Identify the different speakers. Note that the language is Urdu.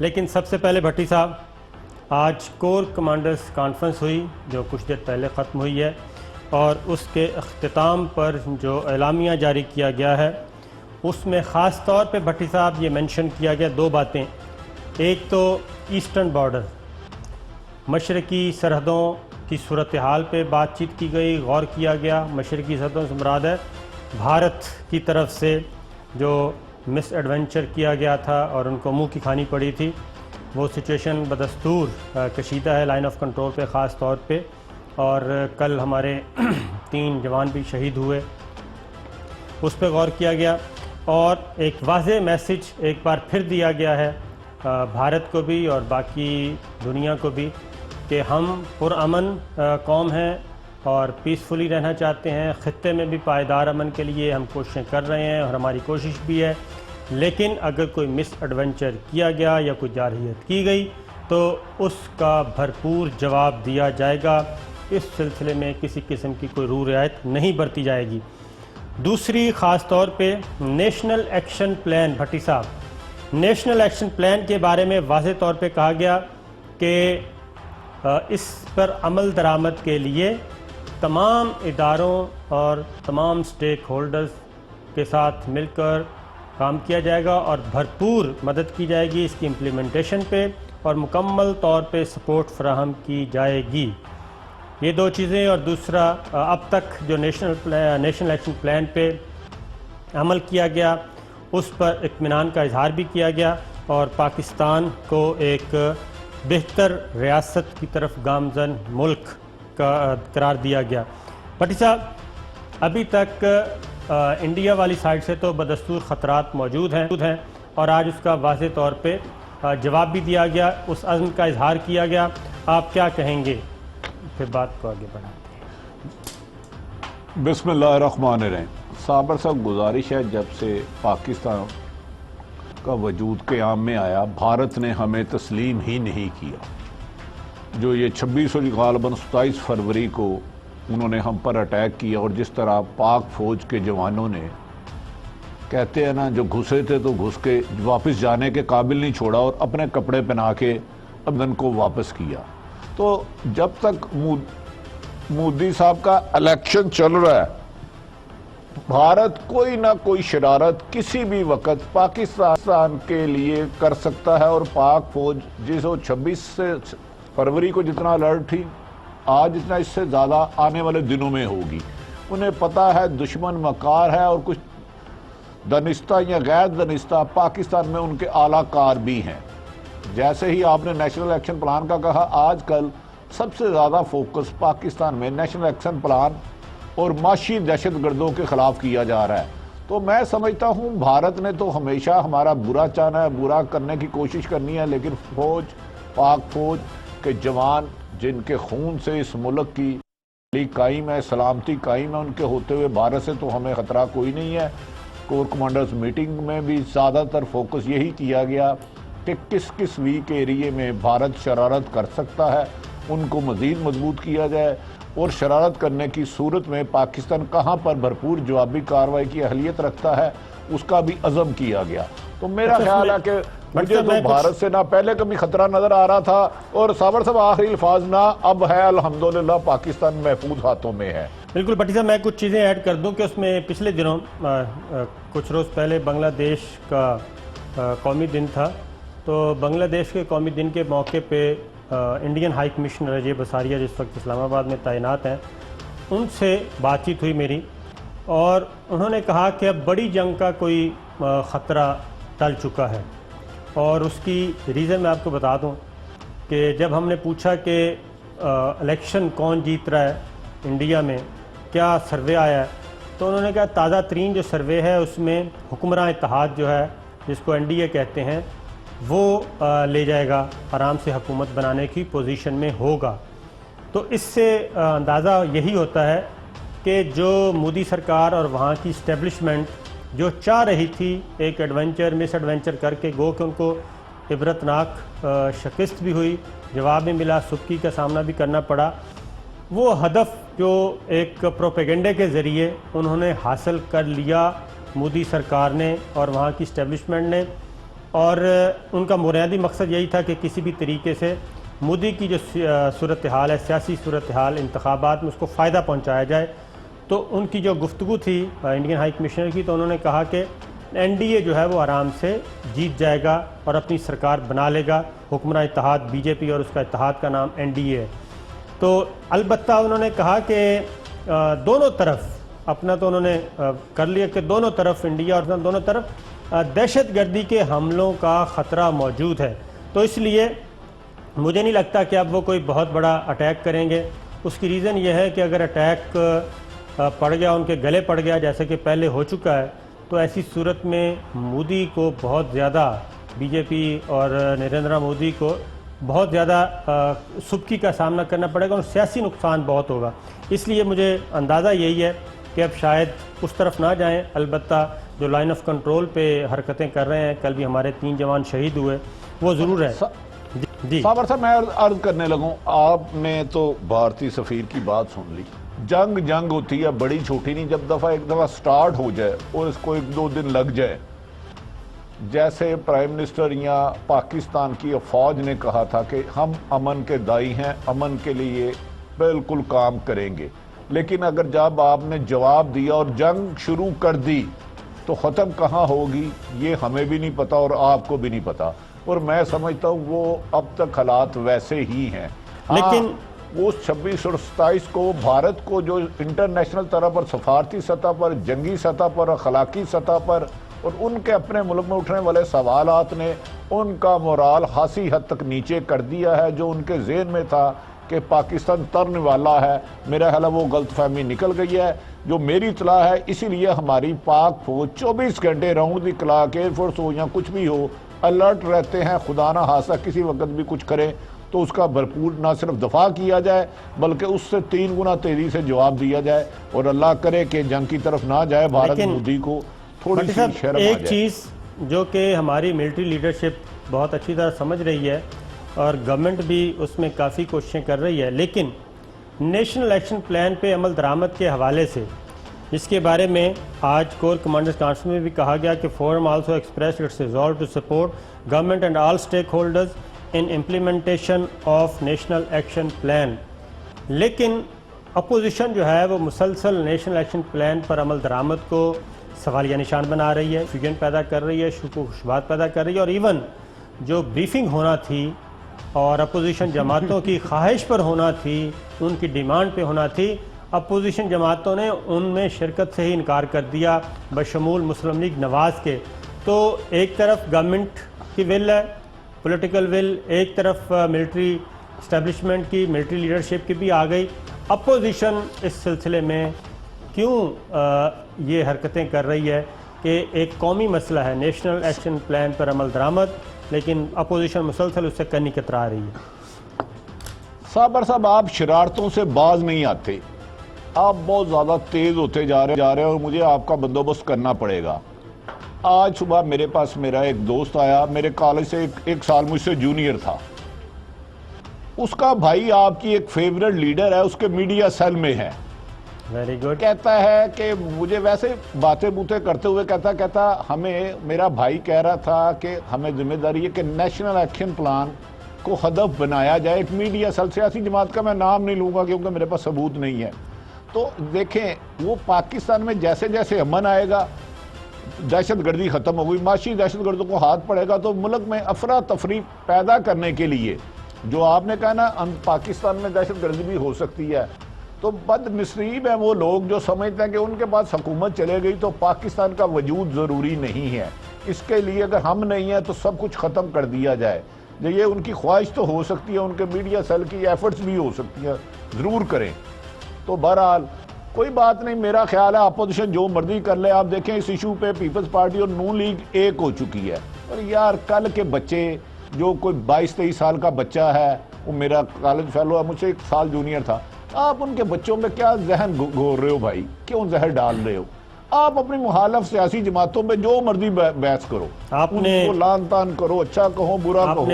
Speaker 1: لیکن سب سے پہلے بھٹی صاحب، آج کور کمانڈرز کانفرنس ہوئی جو کچھ دیر پہلے ختم ہوئی ہے، اور اس کے اختتام پر جو اعلامیہ جاری کیا گیا ہے اس میں خاص طور پہ بھٹی صاحب یہ مینشن کیا گیا دو باتیں. ایک تو ایسٹرن بارڈر، مشرقی سرحدوں کی صورتحال پہ بات چیت کی گئی، غور کیا گیا. مشرقی سرحدوں سے مراد ہے بھارت کی طرف سے جو مس ایڈونچر کیا گیا تھا اور ان کو منہ کی کھانی پڑی تھی، وہ سچویشن بدستور کشیدہ ہے لائن آف کنٹرول پہ خاص طور پہ، اور کل ہمارے 3 جوان بھی شہید ہوئے، اس پہ غور کیا گیا. اور ایک واضح میسج ایک بار پھر دیا گیا ہے بھارت کو بھی اور باقی دنیا کو بھی کہ ہم پرامن قوم ہیں اور پیسفلی رہنا چاہتے ہیں. خطے میں بھی پائیدار امن کے لیے ہم کوششیں کر رہے ہیں اور ہماری کوشش بھی ہے، لیکن اگر کوئی مس ایڈونچر کیا گیا یا کوئی جارحیت کی گئی تو اس کا بھرپور جواب دیا جائے گا. اس سلسلے میں کسی قسم کی کوئی رو رعایت نہیں برتی جائے گی. دوسری خاص طور پہ نیشنل ایکشن پلان، بھٹی صاحب، نیشنل ایکشن پلان کے بارے میں واضح طور پہ کہا گیا کہ اس پر عمل درآمد کے لیے تمام اداروں اور تمام سٹیک ہولڈرز کے ساتھ مل کر کام کیا جائے گا اور بھرپور مدد کی جائے گی اس کی امپلیمنٹیشن پہ، اور مکمل طور پہ سپورٹ فراہم کی جائے گی. یہ دو چیزیں. اور دوسرا، اب تک جو نیشنل ایکشن پلان پہ عمل کیا گیا اس پر اطمینان کا اظہار بھی کیا گیا اور پاکستان کو ایک بہتر ریاست کی طرف گامزن ملک کا قرار دیا گیا. بھٹی صاحب، ابھی تک انڈیا والی سائڈ سے تو بدستور خطرات موجود ہیں اور آج اس کا واضح طور پہ جواب بھی دیا گیا، اس عزم کا اظہار کیا گیا. آپ کیا کہیں گے؟ پھر بات کو آگے بڑھاتے ہیں.
Speaker 2: بسم اللہ الرحمن الرحیم. صابر صاحب، گزارش ہے، جب سے پاکستان کا وجود قیام میں آیا بھارت نے ہمیں تسلیم ہی نہیں کیا. جو یہ 26 غالباً 27 فروری کو انہوں نے ہم پر اٹیک کیا، اور جس طرح پاک فوج کے جوانوں نے، کہتے ہیں نا، جو گھسے تھے تو گھس کے واپس جانے کے قابل نہیں چھوڑا اور اپنے کپڑے پہنا کے ابدن کو واپس کیا. تو جب تک مودی صاحب کا الیکشن چل رہا ہے، بھارت کوئی نہ کوئی شرارت کسی بھی وقت پاکستان کے لیے کر سکتا ہے، اور پاک فوج جس 26 فروری کو جتنا الرٹ تھی، آج اتنا اس سے زیادہ آنے والے دنوں میں ہوگی. انہیں پتا ہے دشمن مکار ہے، اور کچھ دانستہ یا غیر دانستہ پاکستان میں ان کے اعلیٰ کار بھی ہیں. جیسے ہی آپ نے نیشنل ایکشن پلان کا کہا، آج کل سب سے زیادہ فوکس پاکستان میں نیشنل ایکشن پلان اور معاشی دہشت گردوں کے خلاف کیا جا رہا ہے. تو میں سمجھتا ہوں بھارت نے تو ہمیشہ ہمارا برا چاہنا ہے، برا کرنے کی کوشش کرنی ہے، لیکن پاک فوج کے جوان جن کے خون سے اس ملک کی قائم ہے، سلامتی قائم ہے، ان کے ہوتے ہوئے بھارت سے تو ہمیں خطرہ کوئی نہیں ہے. کور کمانڈرز میٹنگ میں بھی زیادہ تر فوکس یہی کیا گیا کہ کس ویک ایریے میں بھارت شرارت کر سکتا ہے، ان کو مزید مضبوط کیا جائے، اور شرارت کرنے کی صورت میں پاکستان کہاں پر بھرپور جوابی کارروائی کی اہلیت رکھتا ہے اس کا بھی عزم کیا گیا. تو میرا خیال ہے کہ مجھے تو بھارت سے نہ پہلے کبھی خطرہ نظر آ رہا تھا، اور صابر صاحب آخری الفاظ نہ اب ہے، الحمدللہ پاکستان محفوظ ہاتھوں میں ہے.
Speaker 1: بالکل بھٹی صاحب، میں کچھ چیزیں ایڈ کر دوں کہ اس میں پچھلے دنوں کچھ روز پہلے بنگلہ دیش کا قومی دن تھا، تو بنگلہ دیش کے قومی دن کے موقع پہ انڈین ہائی کمشنر اجے بساریہ جس وقت اسلام آباد میں تعینات ہیں، ان سے بات چیت ہوئی میری، اور انہوں نے کہا کہ اب بڑی جنگ کا کوئی خطرہ ٹل چکا ہے. اور اس کی ریزن میں آپ کو بتا دوں کہ جب ہم نے پوچھا کہ الیکشن کون جیت رہا ہے انڈیا میں، کیا سروے آیا ہے، تو انہوں نے کہا تازہ ترین جو سروے ہے اس میں حکمراں اتحاد جو ہے، جس کو NDA کہتے ہیں، وہ لے جائے گا، آرام سے حکومت بنانے کی پوزیشن میں ہوگا. تو اس سے اندازہ یہی ہوتا ہے کہ جو مودی سرکار اور وہاں کی اسٹیبلشمنٹ جو چاہ رہی تھی ایک مس ایڈونچر کر کے، گو کہ ان کو عبرتناک شکست بھی ہوئی، جواب میں ملا، سبکی کا سامنا بھی کرنا پڑا. وہ ہدف جو ایک پروپیگنڈے کے ذریعے انہوں نے حاصل کر لیا مودی سرکار نے اور وہاں کی اسٹیبلشمنٹ نے، اور ان کا بنیادی مقصد یہی تھا کہ کسی بھی طریقے سے مودی کی جو صورتحال ہے، سیاسی صورتحال انتخابات میں، اس کو فائدہ پہنچایا جائے۔ تو ان کی جو گفتگو تھی انڈین ہائی کمشنر کی، تو انہوں نے کہا کہ این ڈی اے جو ہے وہ آرام سے جیت جائے گا اور اپنی سرکار بنا لے گا۔ حکمراں اتحاد بی جے پی اور اس کا اتحاد کا نام این ڈی اے ہے۔ تو البتہ انہوں نے کہا کہ دونوں طرف اپنا تو انہوں نے کر لیا کہ دونوں طرف، انڈیا اور دونوں طرف دہشت گردی کے حملوں کا خطرہ موجود ہے۔ تو اس لیے مجھے نہیں لگتا کہ اب وہ کوئی بہت بڑا اٹیک کریں گے۔ اس کی ریزن یہ ہے کہ اگر اٹیک پڑ گیا، ان کے گلے پڑ گیا جیسے کہ پہلے ہو چکا ہے، تو ایسی صورت میں مودی کو بہت زیادہ، بی جے پی اور نریندر مودی کو بہت زیادہ سبکی کا سامنا کرنا پڑے گا اور سیاسی نقصان بہت ہوگا۔ اس لیے مجھے اندازہ یہی ہے کہ اب شاید اس طرف نہ جائیں۔ البتہ جو لائن آف کنٹرول پہ حرکتیں کر رہے ہیں، کل بھی ہمارے 3 جوان شہید ہوئے، وہ ضرور ہے۔ جی
Speaker 2: صابر صاحب، میں عرض کرنے لگوں، آپ نے تو بھارتی سفیر کی بات سن لی۔ جنگ ہوتی ہے، بڑی چھوٹی نہیں۔ جب ایک دفعہ سٹارٹ ہو جائے اور اس کو 1-2 دن لگ جائے، جیسے پرائم منسٹر یا پاکستان کی فوج نے کہا تھا کہ ہم امن کے دائی ہیں، امن کے لیے بالکل کام کریں گے، لیکن اگر جب آپ نے جواب دیا اور جنگ شروع کر دی تو ختم کہاں ہوگی یہ ہمیں بھی نہیں پتا اور آپ کو بھی نہیں پتا۔ اور میں سمجھتا ہوں وہ اب تک حالات ویسے ہی ہیں۔
Speaker 1: لیکن
Speaker 2: وہ 26 اور 27 کو بھارت کو جو انٹرنیشنل طرح پر، سفارتی سطح پر، جنگی سطح پر، اخلاقی سطح پر اور ان کے اپنے ملک میں اٹھنے والے سوالات نے ان کا مورال خاصی حد تک نیچے کر دیا ہے۔ جو ان کے ذہن میں تھا کہ پاکستان ترنے والا ہے، میرا خیال ہے وہ غلط فہمی نکل گئی ہے۔ جو میری اطلاع ہے، اسی لیے ہماری پاک فوج 24 گھنٹے round the clock, air force ہو یا کچھ بھی ہو، الرٹ رہتے ہیں۔ خدا نہ خواستہ کسی وقت بھی کچھ کرے تو اس کا بھرپور نہ صرف دفاع کیا جائے بلکہ اس سے 3 گنا تیزی سے جواب دیا جائے، اور اللہ کرے کہ جنگ کی طرف نہ جائے بھارت۔ مودی کو تھوڑی سی شرم آ جائے۔
Speaker 1: ایک چیز جو کہ ہماری ملٹری لیڈرشپ بہت اچھی طرح سمجھ رہی ہے اور گورنمنٹ بھی اس میں کافی کوششیں کر رہی ہے، لیکن نیشنل ایکشن پلان پہ عمل درآمد کے حوالے سے، جس کے بارے میں آج کور کمانڈرز کانفرنس میں بھی کہا گیا کہ forum also expressed its resolve to support government and all stakeholders in implementation of national action plan. لیکن اپوزیشن جو ہے وہ مسلسل نیشنل ایکشن پلان پر عمل درآمد کو سوالیہ نشان بنا رہی ہے، فیوژن پیدا کر رہی ہے، شکوک و شبہات پیدا کر رہی ہے، اور ایون جو بریفنگ ہونا تھی اور اپوزیشن جماعتوں کی خواہش پر ہونا تھی، ان کی ڈیمانڈ پہ ہونا تھی، اپوزیشن جماعتوں نے ان میں شرکت سے ہی انکار کر دیا، بشمول مسلم لیگ نواز کے۔ تو ایک طرف گورنمنٹ کی ول ہے، پولیٹیکل ول، ایک طرف ملٹری اسٹیبلشمنٹ کی، ملٹری لیڈرشپ کی بھی آ گئی۔ اپوزیشن اس سلسلے میں کیوں یہ حرکتیں کر رہی ہے کہ ایک قومی مسئلہ ہے نیشنل ایکشن پلان پر عمل درآمد، لیکن اپوزیشن مسلسل اس سے کنی کترا رہی ہے؟
Speaker 2: صابر صاحب، آپ شرارتوں سے باز نہیں آتے، آپ بہت زیادہ تیز ہوتے جا رہے ہیں اور مجھے آپ کا بندوبست کرنا پڑے گا۔ آج صبح میرے پاس میرا ایک دوست آیا، میرے کالج سے ایک سال مجھ سے جونیئر تھا۔ اس کا بھائی آپ کی ایک فیورٹ لیڈر ہے، اس کے میڈیا سیل میں ہے۔
Speaker 1: Very good.
Speaker 2: کہتا ہے کہ مجھے ویسے باتیں کرتے ہوئے کہتا ہمیں، میرا بھائی کہہ رہا تھا کہ ہمیں ذمہ داری ہے کہ نیشنل ایکشن پلان کو ہدف بنایا جائے ایک میڈیا سیل، سیاسی جماعت کا میں نام نہیں لوں گا کیونکہ میرے پاس ثبوت نہیں ہے۔ تو دیکھیں، وہ پاکستان میں جیسے جیسے امن آئے گا، دہشت گردی ختم ہو گئی، معاشی دہشت گردوں کو ہاتھ پڑے گا، تو ملک میں افراتفری پیدا کرنے کے لیے، جو آپ نے کہا نا پاکستان میں دہشت گردی بھی ہو سکتی ہے، تو بد نصیب ہیں وہ لوگ جو سمجھتے ہیں کہ ان کے پاس حکومت چلے گئی تو پاکستان کا وجود ضروری نہیں ہے، اس کے لیے اگر ہم نہیں ہیں تو سب کچھ ختم کر دیا جائے۔ یہ ان کی خواہش تو ہو سکتی ہے، ان کے میڈیا سیل کی ایفرٹس بھی ہو سکتی ہیں، ضرور کریں۔ تو بہرحال کوئی بات نہیں، میرا خیال ہے اپوزیشن جو مرضی کر لے۔ آپ دیکھیں اس ایشو پہ پیپلز پارٹی اور نون لیگ ایک ہو چکی ہے، اور یار کل کے بچے، جو کوئی 22-23 سال کا بچہ ہے، وہ میرا کالج فیلو ہے، مجھ سے 1 سال جونیئر تھا، آپ ان کے بچوں میں کیا ذہن گھور رہے ہو بھائی؟ کیوں زہر ڈال رہے ہو؟ آپ اپنی مخالف سیاسی جماعتوں میں جو مرضی بحث کرو،
Speaker 1: آپ نے
Speaker 2: ان کو لان تان کرو، اچھا کہو برا کہو۔